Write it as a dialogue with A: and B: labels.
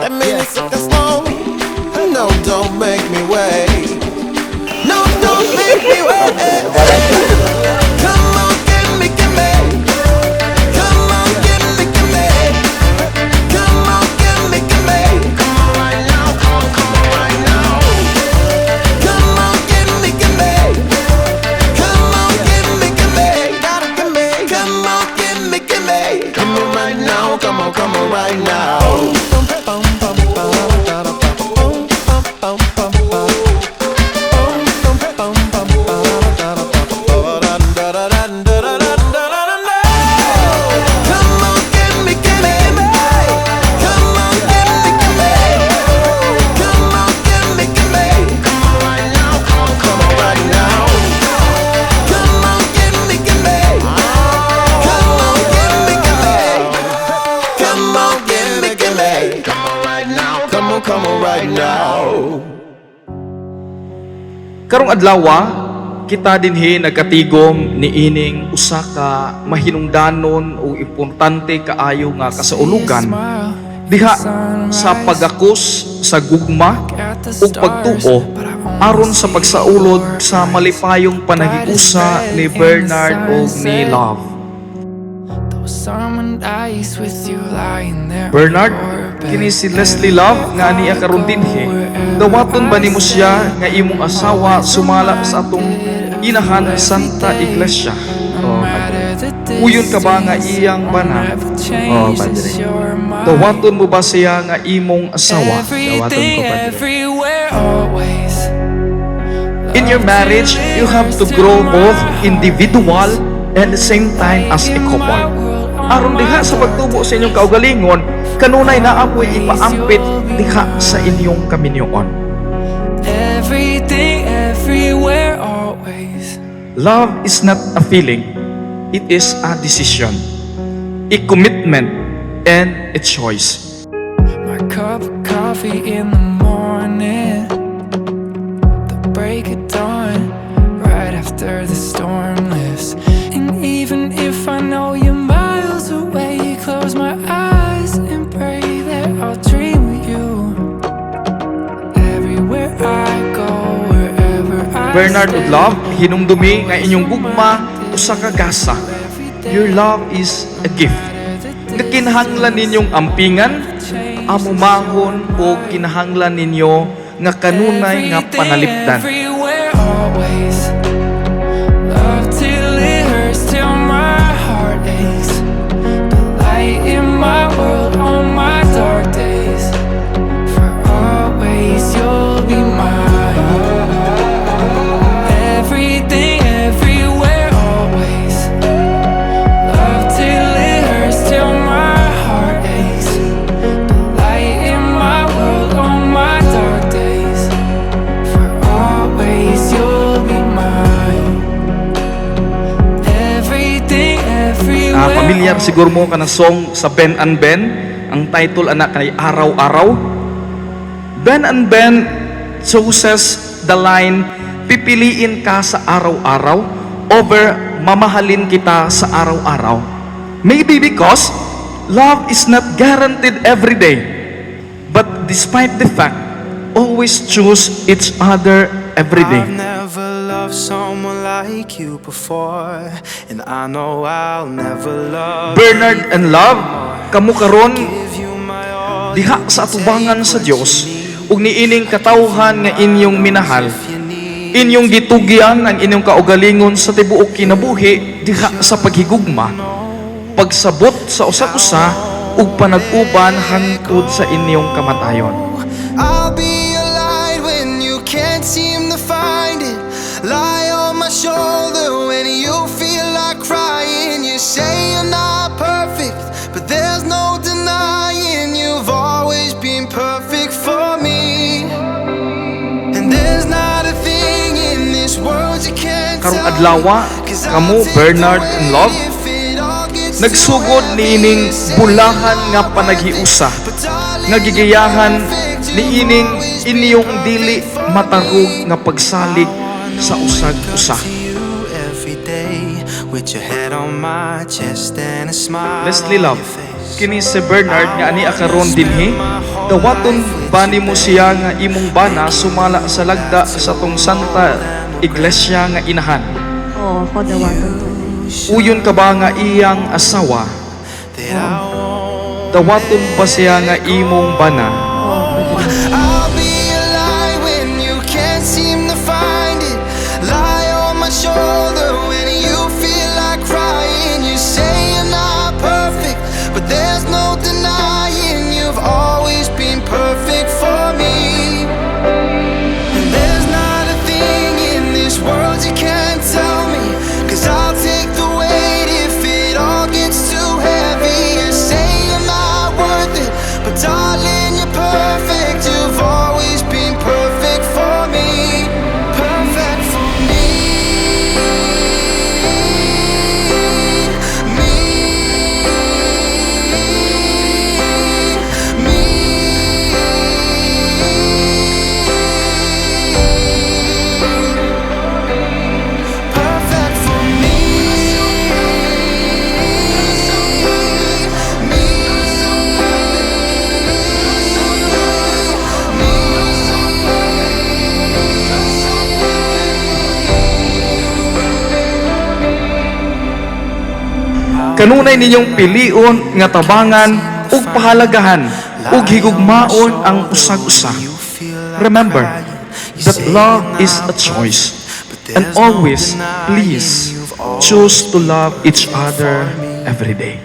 A: That means if that's long. No, don't make me wait. No, don't make me wait. Come on, give me. Come on, give me. Come on, give me. Come on right now, come on right now. Come on, give me. Come on, give me. Gotta give me. Come on, give me. Come on right now, come on right now. Come on right now.
B: Karong adlaw kita dinhi nagkatigom niining usa ka mahinungdanon o importante kaayo nga kasaulugan diha sa pagakos sa gugma ug pagtuo aron sa pagsaulod sa malipayong panaghiusa ni Bernard ug ni Love. Bernard, kini si Leslie Love nga aniya karon dinhi. Dawaton ba nimo siya nga imong asawa sumala sa atong inahan Santa Iglesia? Uyon ka ba nga iyang bana? Padre. Dawaton mo ba siya nga imong asawa? Dawaton ko, Padre. In your marriage, you have to grow both individual and the same time as a couple. Aron diha sa pagtubo sa inyong kaugalingon, kanunay naapoy ipaampit diha sa inyong kaminyoon.
C: Everything, everywhere, always.
B: Love is not a feeling, it is a decision, a commitment, and a choice.
C: My cup of coffee in the morning, the break of dawn, right after the storm lifts. And even if I know you're miles away, close my eyes and pray that I'll dream of you. Everywhere I go, wherever I
B: Bernard ug Love, hinumdumi nga inyong gugma usa ka gasa. Your love is a gift. Nga kinahanglan ninyong ampingan, amumahon o kinahanglan ninyo nga kanunay nga panalipdan.
C: Everywhere, always. Love till it hurts, till my heart aches. The light in my world on my dark days. For always you'll be mine. Everything, everywhere, always. Love till it hurts, till my heart aches. The light in my world on my dark days. For always you'll be mine. Everything, everywhere.
B: Pamilyar siguro mo ka na song sa Ben and Ben. Ang title anak kay Araw-Araw. Ben and Ben chooses the line, pipiliin ka sa araw-araw over mamahalin kita sa araw-araw. Maybe because love is not guaranteed every day. But despite the fact, always choose each other every day.
D: I've never loved someone like you before, and I know I'll never love
B: Bernard and Love, kamu karon
D: you my all.
B: diha sa atubangan sa Dios ug niining katawhan nga inyong minahal. Inyong gitugyan ang inyong kaugalingon sa tibuok kinabuhi diha sa paghigugma, pagsabot sa usa-usa ug panag-uban hangtod sa inyong kamatayon.
D: I'll be your light when you can't seem to find it. Lie on my shoulder when you feel like crying. You say you're not perfect, but there's no denying you've always been perfect for me. And there's not a thing in this world you can't
B: Karong
D: tell
B: adlaw,
D: me, 'cause I'll
B: kamu
D: take
B: Bernard
D: away
B: and Love,
D: if it all gets
B: nagsugod niining bulahan nga panaghiusa, nga gigayahan niining inyong dili matarog nga pagsalig sa usag-usa. Leslie Love, kini si Bernard nga ani akaron dinhi Dawaton bani mo siya nga imong bana sumala sa lagda sa tong Santa Iglesia nga inahan.
E: Oo, ako dawaton to.
B: Uyon ka ba nga iyang asawa? Dawaton ba siya nga imong bana?
D: I'll be a lie when you can't seem to find it. Lie on my shoulder when you feel like crying. You say you're not perfect, but there's no denying you've always been perfect for me. And there's not a thing in this world you can't tell me, 'cause I'll take the weight if it all gets too heavy. You say you're not worth it, but darling, you're perfect. You've always been perfect for me. Perfect for me. Me. Me. Perfect for me.
B: Kanunay ninyong pilion nga tabangan ug pahalagahan ug higugmaon ang usag-usa. Remember that love is a choice, and always please choose to love each other every day.